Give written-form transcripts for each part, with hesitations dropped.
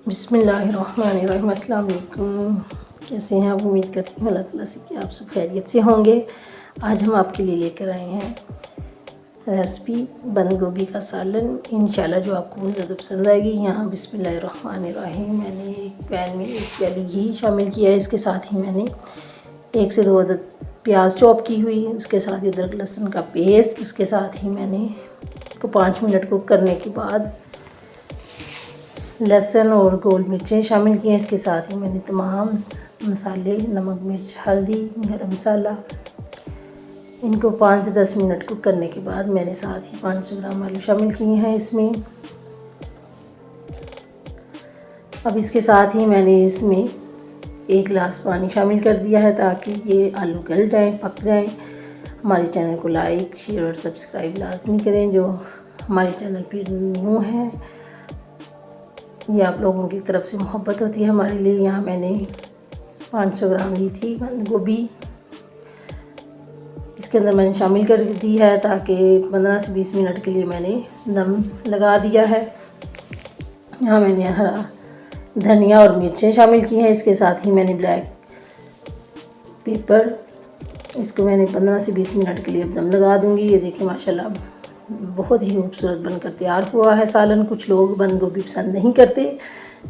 बिस्मिल्लाहिर्रहमानिर्रहीम। अस्सलाम वालेकुम। कैसे हैं आप? उम्मीद करती हूँ अल्लाह ताला से कि आप सब खैरियत से होंगे। आज हम आपके लिए लेकर आए हैं रेसिपी बंद गोभी का सालन, इंशाल्लाह जो आपको बहुत ज़्यादा पसंद आएगी। यहाँ बिस्मिल्लाहिर्रहमानिर्रहीम मैंने एक पैन में 1 प्याली घी शामिल किया है। इसके साथ ही मैंने 1 से 2 अदद प्याज चॉप की हुई, उसके साथ ही अदरक लहसुन का पेस्ट, उसके साथ ही मैंने इसको 5 मिनट कुक करने के बाद लहसुन और गोल मिर्चें शामिल किए हैं। इसके साथ ही मैंने तमाम मसाले, नमक, मिर्च, हल्दी, गरम मसाला, इनको 5 से 10 मिनट कुक करने के बाद मैंने साथ ही 500 ग्राम आलू शामिल किए हैं इसमें। अब इसके साथ ही मैंने इसमें 1 गिलास पानी शामिल कर दिया है ताकि ये आलू गल जाएँ, पक जाएँ। हमारे चैनल को लाइक, शेयर और सब्सक्राइब लाजमी करें। जो हमारे चैनल पर न्यू हैं, ये आप लोगों की तरफ से मोहब्बत होती है हमारे लिए। यहाँ मैंने 500 ग्राम ली थी बंद गोभी, इसके अंदर मैंने शामिल कर दी है ताकि 15 से 20 मिनट के लिए मैंने दम लगा दिया है। यहाँ मैंने हरा धनिया और मिर्चें शामिल की हैं। इसके साथ ही मैंने ब्लैक पेपर, इसको मैंने 15 से 20 मिनट के लिए अब दम लगा दूँगी। ये देखिए माशाल्लाह बहुत ही खूबसूरत बनकर तैयार हुआ है सालन। कुछ लोग बंद गोभी पसंद नहीं करते,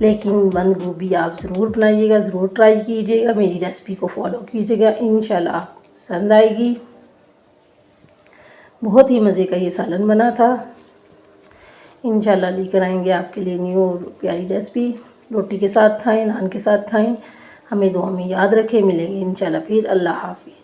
लेकिन बंद गोभी आप ज़रूर बनाइएगा, ज़रूर ट्राई कीजिएगा, मेरी रेसिपी को फॉलो कीजिएगा, इंशाल्लाह आपको पसंद आएगी। बहुत ही मज़े का ये सालन बना था। इंशाल्लाह लेकर आएंगे आपके लिए न्यू और प्यारी रेसिपी। रोटी के साथ खाएं, नान के साथ खाएं। हमें दुआ में याद रखें। मिलेंगे इंशाल्लाह फिर। अल्लाह हाफ़िज़।